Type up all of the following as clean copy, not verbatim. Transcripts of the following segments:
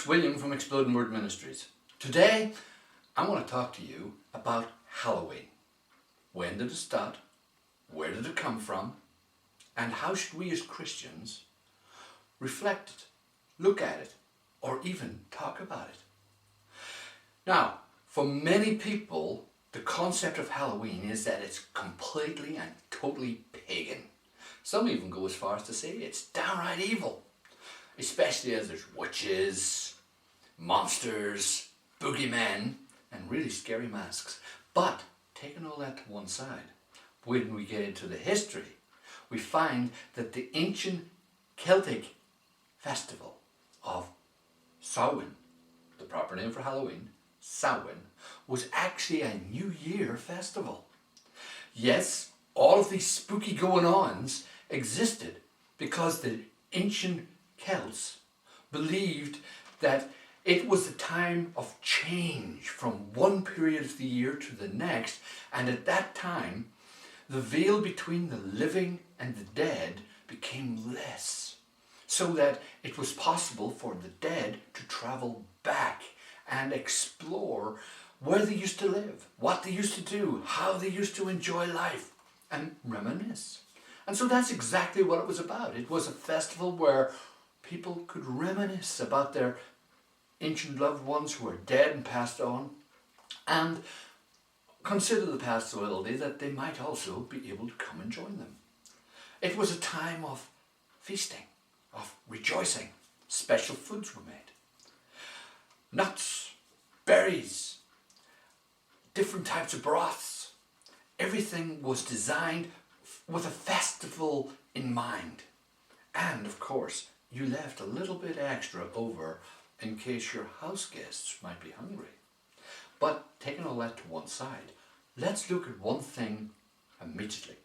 it's William from Exploding Word Ministries. Today, I want to talk to you about Halloween. When did it start? Where did it come from? And how should we as Christians reflect it, look at it, or even talk about it? Now, for many people, the concept of Halloween is that it's completely and totally pagan. Some even go as far as to say it's downright evil, especially as there's witches, monsters, boogeymen, and really scary masks. But taking all that to one side, when we get into the history, we find that the ancient Celtic festival of Samhain, the proper name for Halloween, Samhain, was actually a New Year festival. Yes, all of these spooky going-ons existed because the ancient Celts believed that it was a time of change from one period of the year to the next, and at that time the veil between the living and the dead became less, so that it was possible for the dead to travel back and explore where they used to live, what they used to do, how they used to enjoy life, and reminisce. And so that's exactly what it was about. It was a festival where people could reminisce about their ancient loved ones who are dead and passed on, and consider the possibility that they might also be able to come and join them. It was a time of feasting, of rejoicing. Special foods were made. Nuts, berries, different types of broths. Everything was designed with a festival in mind. And of course, you left a little bit extra over in case your house guests might be hungry. But taking all that to one side, let's look at one thing immediately.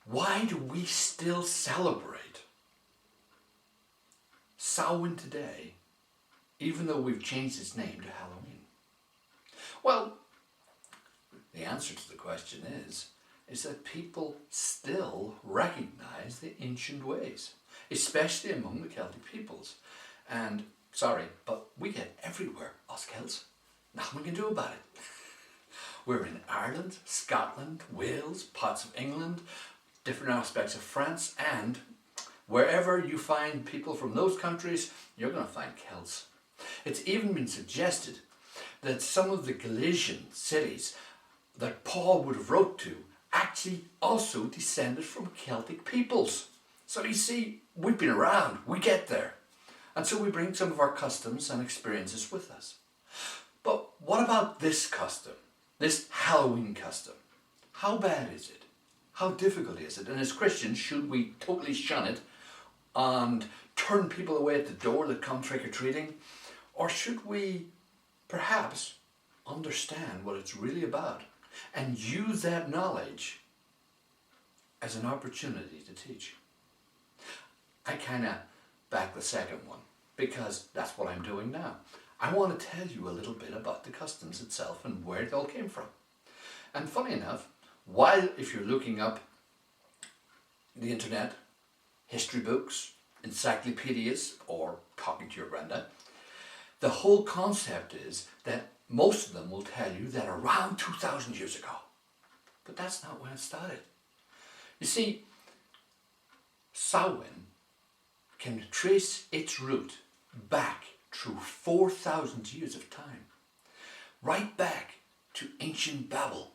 Why do we still celebrate Samhain today, even though we've changed its name to Halloween? Well, the answer to the question is that people still recognize the ancient ways, especially among the Celtic peoples. And sorry, but we get everywhere, us Celts. Nothing we can do about it. We're in Ireland, Scotland, Wales, parts of England, different aspects of France, and wherever you find people from those countries, you're going to find Celts. It's even been suggested that some of the Galician cities that Paul would have wrote to actually also descended from Celtic peoples. So you see, we've been around, we get there. And so we bring some of our customs and experiences with us. But what about this custom, this Halloween custom? How bad is it? How difficult is it? And as Christians, should we totally shun it and turn people away at the door that come trick-or-treating? Or should we perhaps understand what it's really about and use that knowledge as an opportunity to teach? I kind of back the second one, because that's what I'm doing now. I want to tell you a little bit about the customs itself and where it all came from. And funny enough, while if you're looking up the internet, history books, encyclopedias, or talking to your Brenda, the whole concept is that most of them will tell you that around 2,000 years ago. But that's not when it started. You see, Samhain can trace its root back through 4,000 years of time, right back to ancient Babel,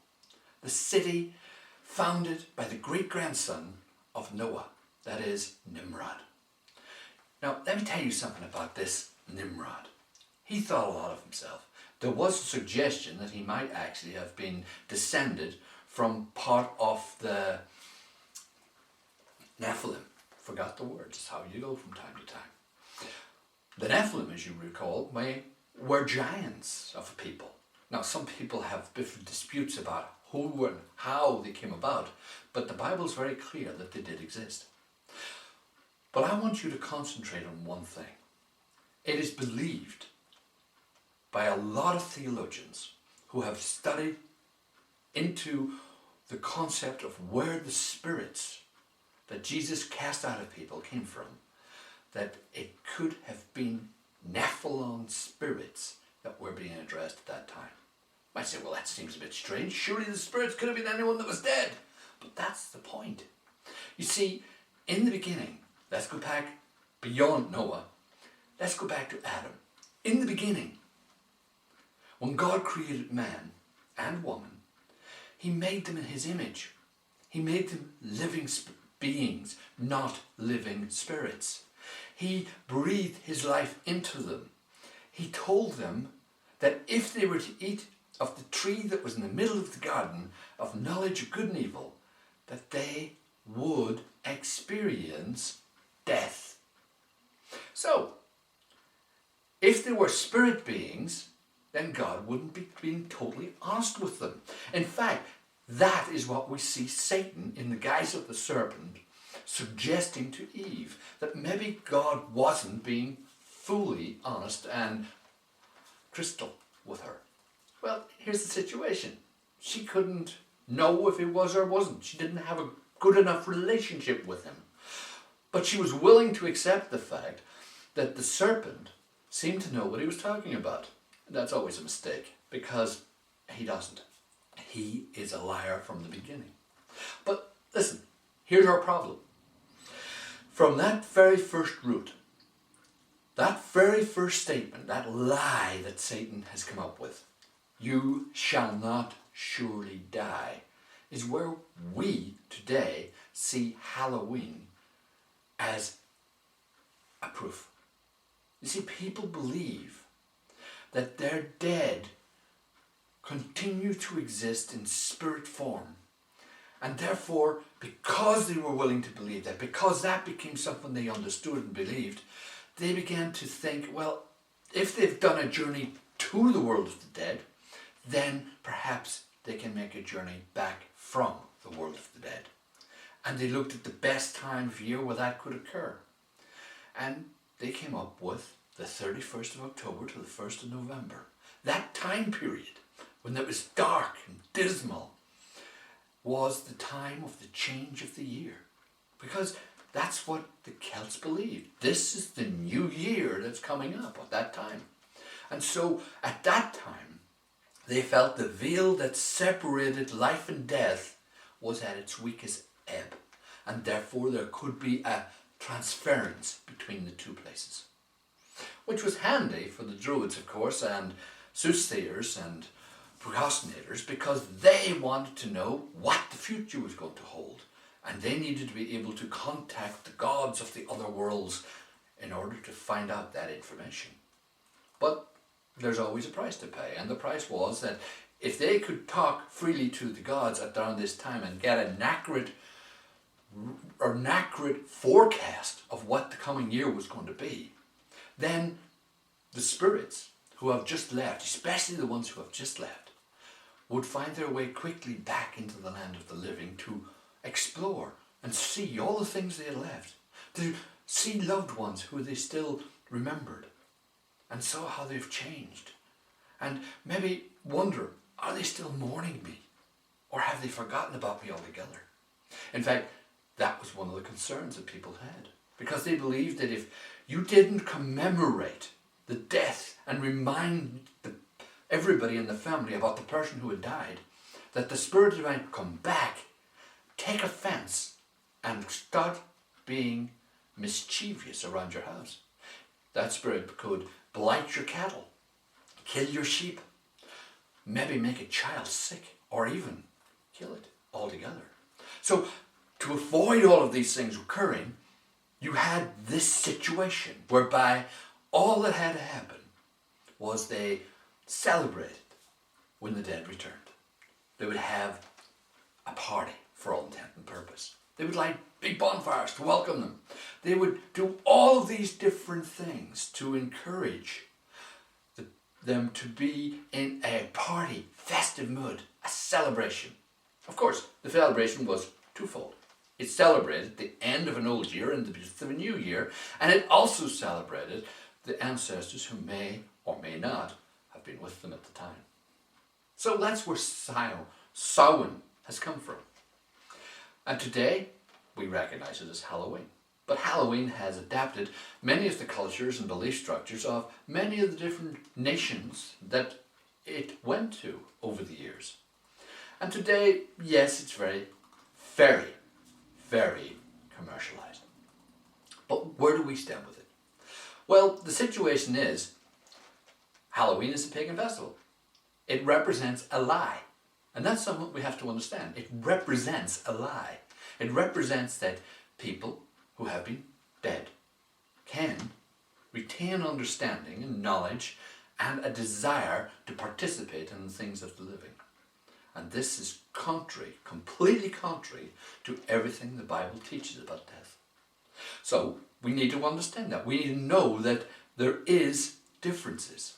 the city founded by the great-grandson of Noah, that is Nimrod. Now, let me tell you something about this Nimrod. He thought a lot of himself. There was a suggestion that he might actually have been descended from part of the Nephilim. Forgot the words, it's how you go from time to time. The Nephilim, as you recall, were giants of a people. Now, some people have different disputes about who and how they came about, but the Bible is very clear that they did exist. But I want you to concentrate on one thing. It is believed by a lot of theologians who have studied into the concept of where the spirits that Jesus cast out of people came from, that it could have been Nephilim spirits that were being addressed at that time. You might say, well, that seems a bit strange. Surely the spirits could have been anyone that was dead. But that's the point. You see, in the beginning, let's go back beyond Noah. Let's go back to Adam. In the beginning, when God created man and woman, he made them in his image. He made them living beings, not living spirits. He breathed his life into them. He told them that if they were to eat of the tree that was in the middle of the garden of knowledge of good and evil, that they would experience death. So, if they were spirit beings, then God wouldn't be being totally honest with them. In fact, that is what we see Satan in the guise of the serpent suggesting to Eve, that maybe God wasn't being fully honest and crystal with her. Well, here's the situation. She couldn't know if he was or wasn't. She didn't have a good enough relationship with him. But she was willing to accept the fact that the serpent seemed to know what he was talking about. And that's always a mistake, because he doesn't. He is a liar from the beginning. But listen, here's our problem. From that very first root, that very first statement, that lie that Satan has come up with, you shall not surely die, is where we today see Halloween as a proof. You see, people believe that their dead continue to exist in spirit form. And therefore, because they were willing to believe that, because that became something they understood and believed, they began to think, well, if they've done a journey to the world of the dead, then perhaps they can make a journey back from the world of the dead. And they looked at the best time of year where that could occur. And they came up with the 31st of October to the 1st of November. That time period, when it was dark and dismal, was the time of the change of the year. Because that's what the Celts believed. This is the new year that's coming up at that time. And so at that time, they felt the veil that separated life and death was at its weakest ebb. And therefore there could be a transference between the two places. Which was handy for the Druids, of course, and soothsayers and procrastinators, because they wanted to know what the future was going to hold. And they needed to be able to contact the gods of the other worlds in order to find out that information. But there's always a price to pay, and the price was that if they could talk freely to the gods at around this time and get an accurate forecast of what the coming year was going to be, then the spirits who have just left, especially the ones who have just left, would find their way quickly back into the land of the living to explore and see all the things they had left, to see loved ones who they still remembered and saw how they've changed, and maybe wonder, are they still mourning me, or have they forgotten about me altogether? In fact, that was one of the concerns that people had, because they believed that if you didn't commemorate the death and remind everybody in the family about the person who had died, that the spirit might come back, take offense, and start being mischievous around your house. That spirit could blight your cattle, kill your sheep, maybe make a child sick, or even kill it altogether. So, to avoid all of these things occurring, you had this situation whereby all that had to happen was they celebrated when the dead returned. They would have a party for all intent and purpose. They would light big bonfires to welcome them. They would do all of these different things to encourage them to be in a party, festive mood, a celebration. Of course, the celebration was twofold. It celebrated the end of an old year and the beginning of a new year, and it also celebrated the ancestors who may or may not have been with them at the time. So that's where Samhain has come from. And today, we recognize it as Halloween. But Halloween has adapted many of the cultures and belief structures of many of the different nations that it went to over the years. And today, yes, it's very, very, very commercialized. But where do we stand with it? Well, the situation is, Halloween is a pagan festival. It represents a lie. And that's something we have to understand. It represents a lie. It represents that people who have been dead can retain understanding and knowledge and a desire to participate in the things of the living. And this is contrary, completely contrary to everything the Bible teaches about death. So we need to understand that. We need to know that there is differences.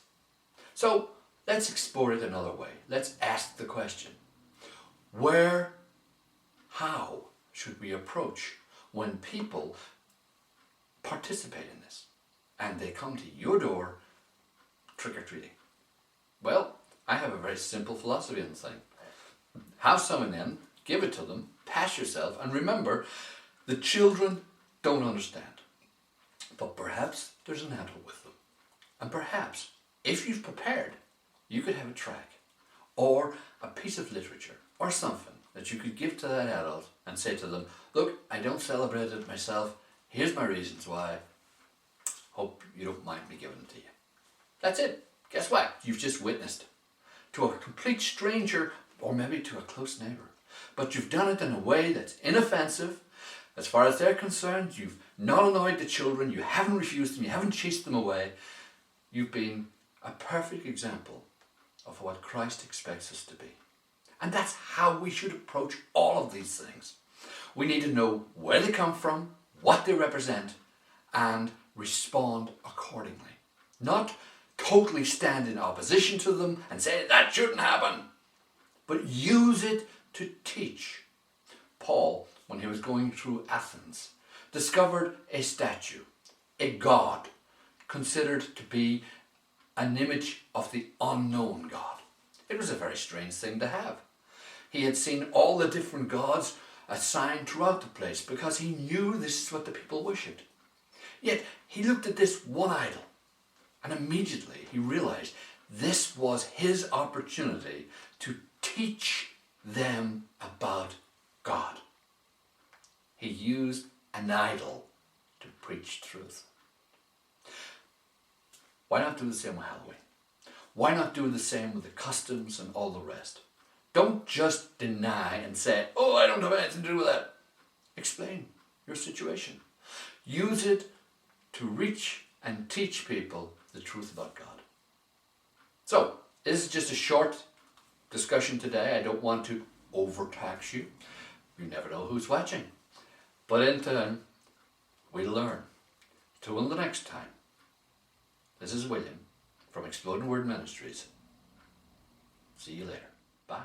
So let's explore it another way. Let's ask the question, how should we approach when people participate in this and they come to your door trick-or-treating? Well, I have a very simple philosophy on the thing. Have someone in, give it to them, pass yourself, and remember, the children don't understand. But perhaps there's an adult with them. And perhaps, if you've prepared, you could have a track or a piece of literature or something that you could give to that adult and say to them, look, I don't celebrate it myself. Here's my reasons why. Hope you don't mind me giving it to you. That's it. Guess what? You've just witnessed to a complete stranger or maybe to a close neighbour. But you've done it in a way that's inoffensive. As far as they're concerned, you've not annoyed the children, you haven't refused them, you haven't chased them away. You've been a perfect example of what Christ expects us to be. And that's how we should approach all of these things. We need to know where they come from, what they represent, and respond accordingly. Not totally stand in opposition to them and say, that shouldn't happen, but use it to teach. Paul, when he was going through Athens, discovered a statue, a god, considered to be an image of the unknown God. It was a very strange thing to have. He had seen all the different gods assigned throughout the place because he knew this is what the people worshipped. Yet he looked at this one idol and immediately he realized this was his opportunity to teach them about God. He used an idol to preach truth. Why not do the same with Halloween? Why not do the same with the customs and all the rest? Don't just deny and say, oh, I don't have anything to do with that. Explain your situation. Use it to reach and teach people the truth about God. So, this is just a short discussion today. I don't want to overtax you. You never know who's watching. But in turn, we learn. Till the next time. This is William from Exploding Word Ministries. See you later. Bye.